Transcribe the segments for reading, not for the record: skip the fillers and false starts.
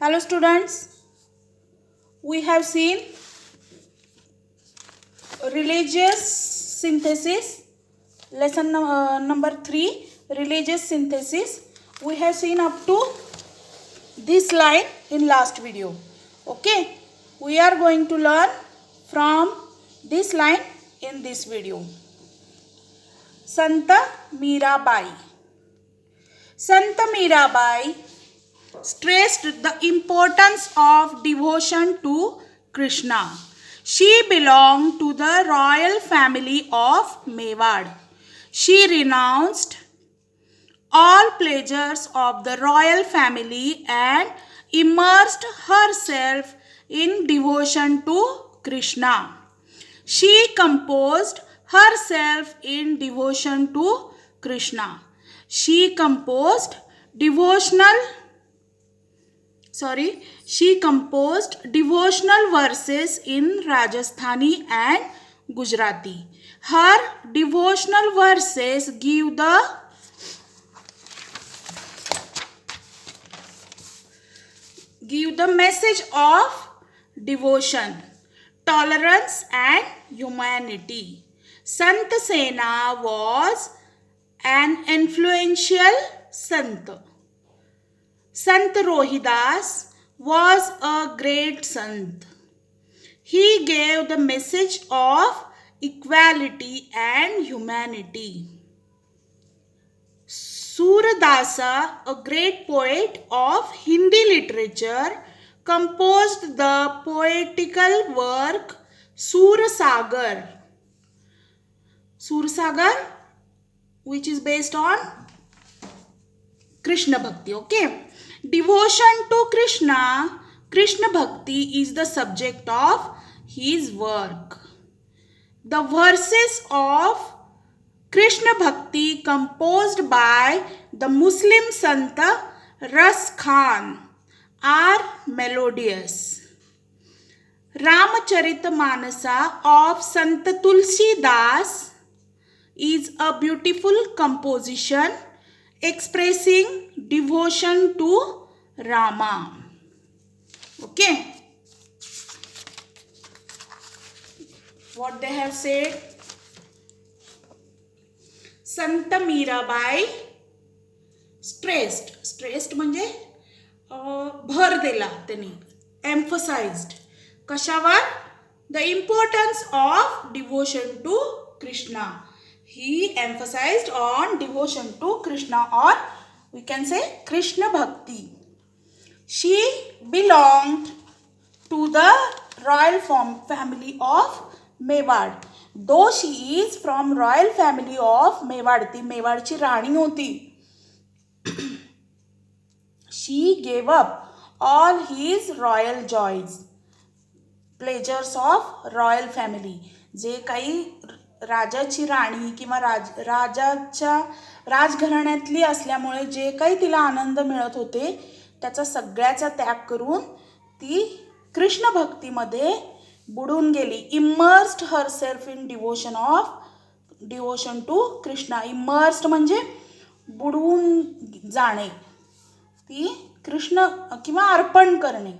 Hello students, we have seen religious synthesis, lesson number 3, religious synthesis. We have seen up to this line in last video. Okay, we are going to learn from this line in this video. Sant Mirabai. Sant Mirabai stressed the importance of devotion to Krishna. She belonged to the royal family of Mewar. She renounced all pleasures of the royal family and immersed herself in devotion to Krishna. She composed herself in devotion to Krishna. She composed devotional verses in Rajasthani and Gujarati. Her devotional verses give the message of devotion, tolerance and humanity. Sant Sena was an influential Sant. Sant Rohidas was a great Sant. He gave the message of equality and humanity. Suradasa, a great poet of Hindi literature, composed the poetical work Sursagar. Sursagar, which is based on Krishna Bhakti. Okay. Devotion to Krishna, Krishna Bhakti is the subject of his work. The verses of Krishna Bhakti composed by the Muslim Sant Ras Khan are melodious. Ramacharitamanasa of Sant Tulsi Das is a beautiful composition expressing devotion to Rama. Okay. What they have said? Sant Mirabai stressed म्हणजे भर दिला त्यांनी, emphasized कशावर? The importance of devotion to Krishna. He emphasized on devotion to Krishna, or we can say Krishna Bhakti. She belonged to the royal family of Mewar. Though she is from royal family of Mewar, ती मेवाडची राणी होती. She gave up all his royal joys, pleasures of royal family. जे काही राजाची राणी किंवा राजाच्या राजघराण्यातली असल्यामुळे जे काही तिला आनंद मिळत होते त्याचा सगळ्याचा त्याग करून ती कृष्ण भक्तीमध्ये बुडून गेली. Immersed herself in devotion to Krishna. Immersed म्हणजे बुडून जाणे, ती कृष्ण किंवा अर्पण करणे,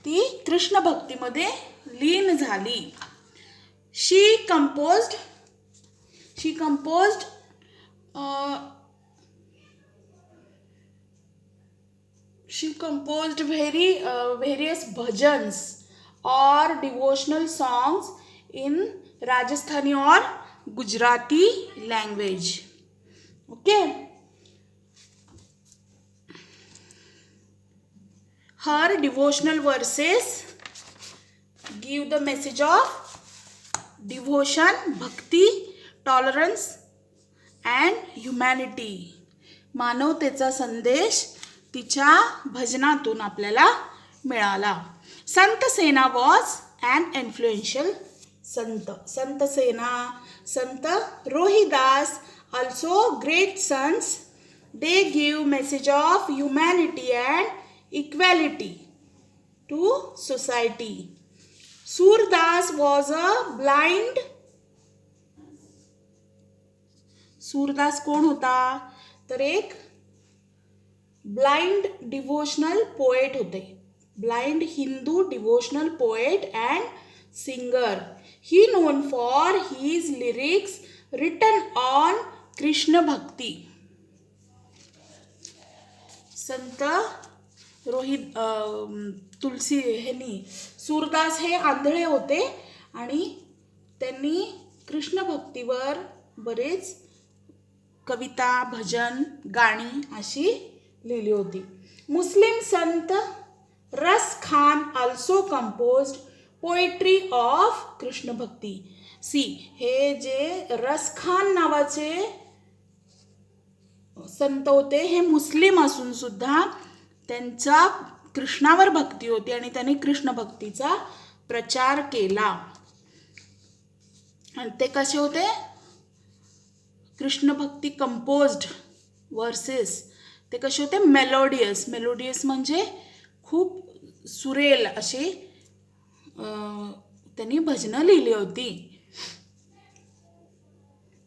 ती कृष्ण भक्तीमध्ये लीन झाली. She composed various bhajans or devotional songs in Rajasthani or Gujarati language. Okay. Her devotional verses give the message of devotion, bhakti, tolerance and humanity. मानवतेचा संदेश तिच्या भजनातून आपल्याला मिळाला. Sant Sena was an influential Sant. Sant Sena, Sant Rohidas, also great sons. They give message of humanity and equality to society. Surdas was a blind. Surdas कोण होता? तर एक blind devotional poet होते. Blind Hindu devotional poet and singer. He known for his lyrics written on Krishna bhakti. Sant Rohit तुलसी ह्यांनी सूरदास हे आंधळे होते आणि त्यांनी कृष्ण भक्तीवर बरेच कविता, भजन, गाणी अशी लिहिली होती. मुस्लिम संत रस Khan also composed poetry of Krishna भक्ती. सी, हे जे रस खान नावाचे संत होते हे मुस्लिम असून सुद्धा त्यांचा कृष्णावर भक्ती होती आणि त्यांनी कृष्ण भक्तीचा प्रचार केला. आणि ते कसे होते? कृष्ण भक्ती कंपोज्ड वर्सेस ते कसे होते? मेलोडियस. मेलोडियस म्हणजे खूप सुरेल असे त्यांनी भजनं लिहिली होती.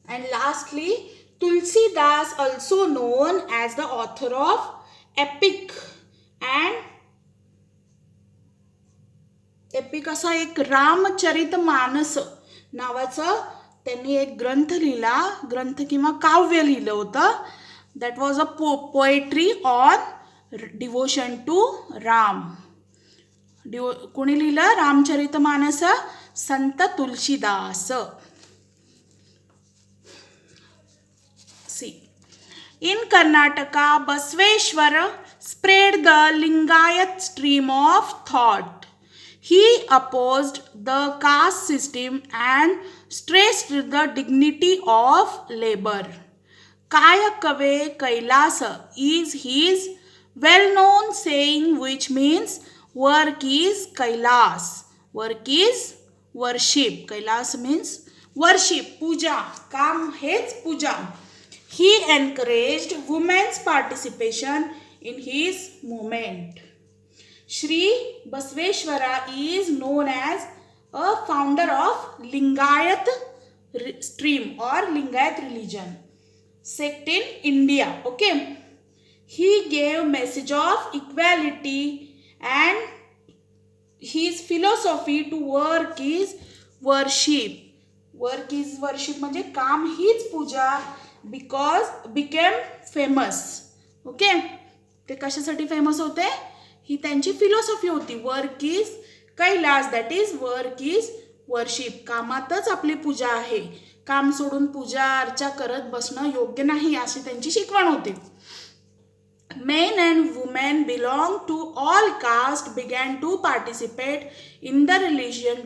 And lastly Tulsidas also known as the author of epic and epic असा एक रामचरितमानस नावाचं त्यांनी एक ग्रंथ लिहिला. ग्रंथ किंवा काव्य लिहिलं होतं. That was a poetry on devotion to Ram. कोणी लिहिलं? रामचरितमानस, संत तुलसीदास. सी, in Karnataka, Basveshwara spread the Lingayat stream of thought. He opposed the caste system and stressed the dignity of labor. Kaya Kave Kailasa is his well-known saying, which means work is Kailas. Work is worship. Kailas means worship, puja. Kam H puja. He encouraged women's participation in his movement. Shri Basveshwara is known as a founder of Lingayat stream or Lingayat religion sect in India. Okay. He gave message of equality and his philosophy to work is worship. Work is worship म्हणजे काम हीच पूजा. Because became famous. Okay. ते कशासाठी famous होते? ही त्यांची philosophy होती. Work is Kailas, that is work is worship. कामातच आपली पूजा आहे. काम सोडून पूजा अर्चा करत बसणं योग्य नाही अशी त्यांची शिकवण होती. Men and women belong to all castes began to participate in the religion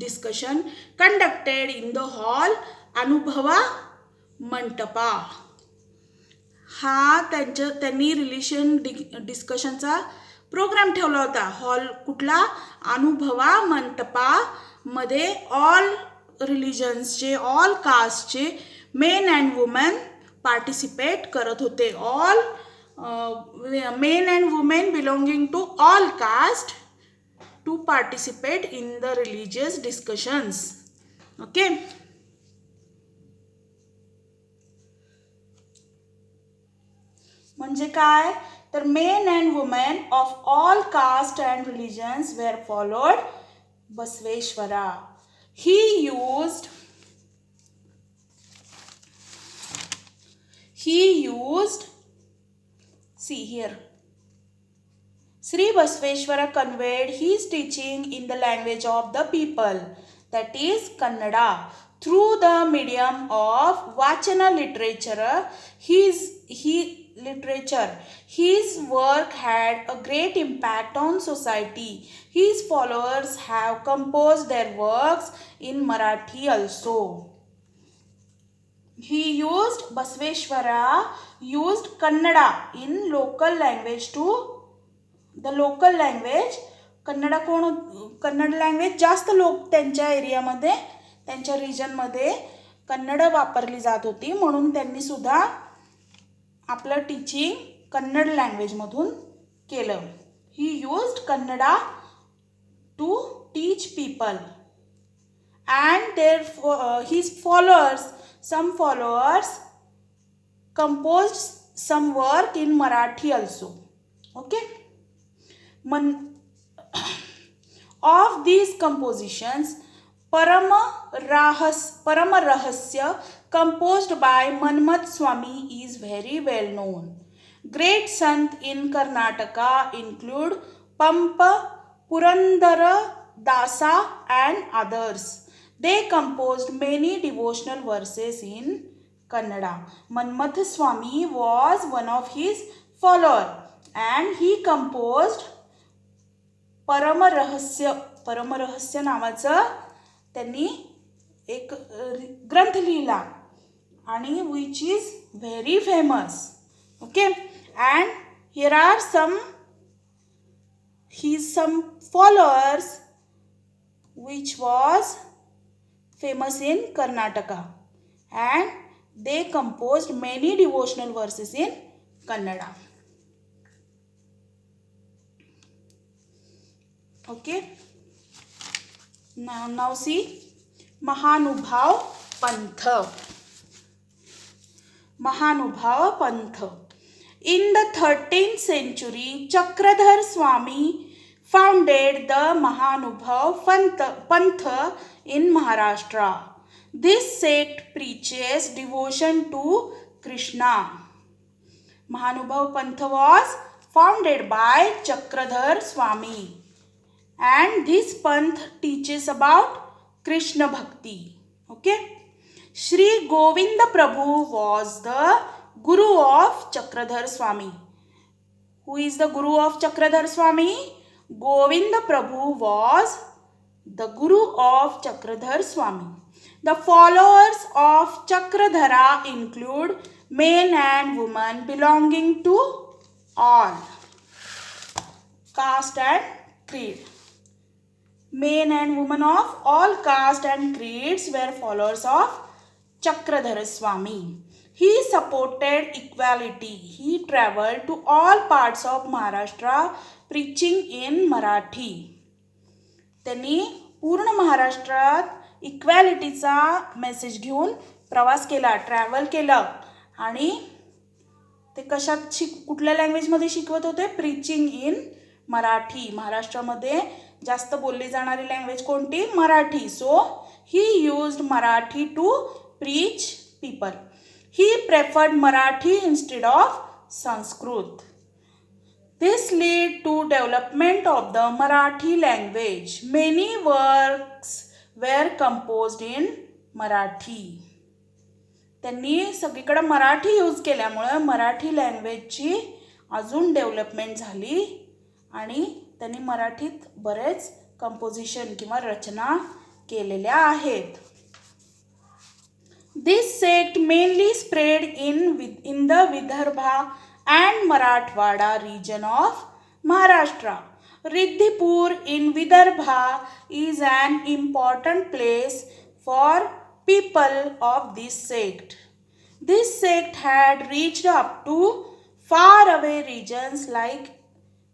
discussion conducted in the hall Anubhava मंटपा. हा त्यांनी रिलेशन डिस्कशनचा प्रोग्राम ठेवला होता. हॉल कुठला? अनुभवा मंटपा मध्ये ऑल रिलिजन्सचे, ऑल कास्टचे मेन अँड वुमेन पार्टिसिपेट करत होते. All men and women belonging to all caste to participate in the religious discussions. Okay. म्हणजे काय? तर men and women of all caste and religions were followed Basaveshwara. ही used see here Sri Basveshwara conveyed his teaching in the language of the people, that is Kannada, through the medium of Vachana literature. His work had a great impact on society. His followers have composed their works in Marathi also. Basveshwara used Kannada in local language to the local language. Kannada language जास्त लोक त्यांच्या एरियामध्ये, त्यांच्या रिजनमध्ये कन्नड वापरली जात होती. म्हणून त्यांनी सुद्धा आपलं टीचिंग कन्नड लँग्वेजमधून केलं. He used Kannada to teach people and his followers, some followers composed some work in Marathi also. Okay. Of these compositions, Paramarahasya, composed by Manmat Swami, is very well known. Great Sant in Karnataka include Pampa, Purandara Dasa and others. They composed many devotional verses in Kannada. Manmat Swami was one of his followers and he composed Paramarahasya नावाचं त्यांनी एक ग्रंथ लिहिला आणि which is very famous. Okay. And here are some followers which was famous in Karnataka and they composed many devotional verses in Kannada. Okay. Now see Mahanubhav Pantha. Mahanubhav Pantha. In the 13th century, Chakradhar Swami founded the Mahanubhav Pantha in Maharashtra. This sect preaches devotion to Krishna. Mahanubhav Pantha was founded by Chakradhar Swami. And this panth teaches about Krishna Bhakti. Okay. Shri Govinda Prabhu was the Guru of Chakradhar Swami. Who is the Guru of Chakradhar Swami? Govinda Prabhu was the Guru of Chakradhar Swami. The followers of Chakradhara include men and women belonging to all caste and creed. Men and women of all caste and creeds were followers of Chakradhara Swami. He supported equality. He traveled to all parts of Maharashtra preaching in Marathi. त्यांनी पूर्ण महाराष्ट्रात इक्वॅलिटीचा message घेऊन प्रवास केला, travel केलं आणि ते कशात कुठल्या लँग्वेजमध्ये शिकवत होते? Preaching in Marathi. महाराष्ट्रामध्ये जास्त बोलली जाणारी लँग्वेज कोणती? Marathi. So he used Marathi to preach people. He preferred Marathi instead of Sanskrit. This led to development of the Marathi language. Many works were composed in Marathi. त्यांनी सगळीकडे मराठी यूज केल्यामुळे मराठी लँग्वेजची अजून डेव्हलपमेंट झाली आणि त्यांनी मराठीत बरेच कंपोजिशन किंवा रचना केलेल्या आहेत. This sect mainly spread in the Vidarbha and Marathwada region of Maharashtra. Riddhipur in Vidarbha is an important place for people of this sect. This sect had reached up to far away regions like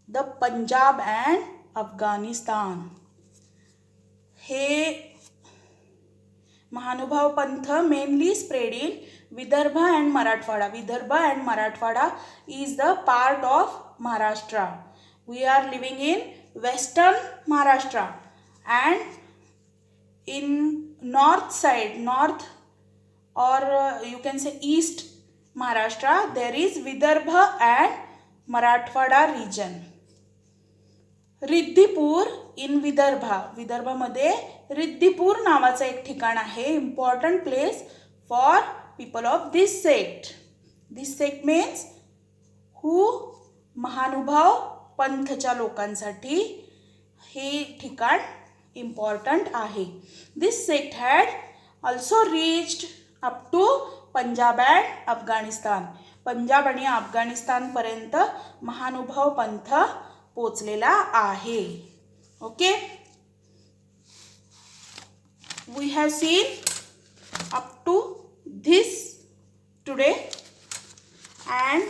the Punjab and Afghanistan. Hey Mahanubhav Pantha mainly spread in Vidarbha and Marathwada. Vidarbha and Marathwada is the part of Maharashtra. We are living in western Maharashtra and in north side, north or you can say east Maharashtra, there is Vidarbha and Marathwada region. रिद्धिपूर इन विदर्भा. विदर्भामध्ये रिद्धिपूर नावाचं एक ठिकाण आहे. Important place for people of this sect. This sect means who Mahanubhav पंथच्या लोकांसाठी हे ठिकाण important आहे. This sect had also reached up to Punjab and Afghanistan. Punjab आणि अफगाणिस्तानपर्यंत महानुभाव पंथ पोचलेला आहे. Okay. We have seen up to this today and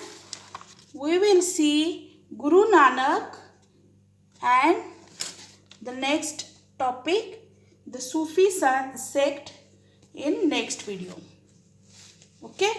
we will see Guru Nanak and the next topic, the Sufi sect, in next video. Okay.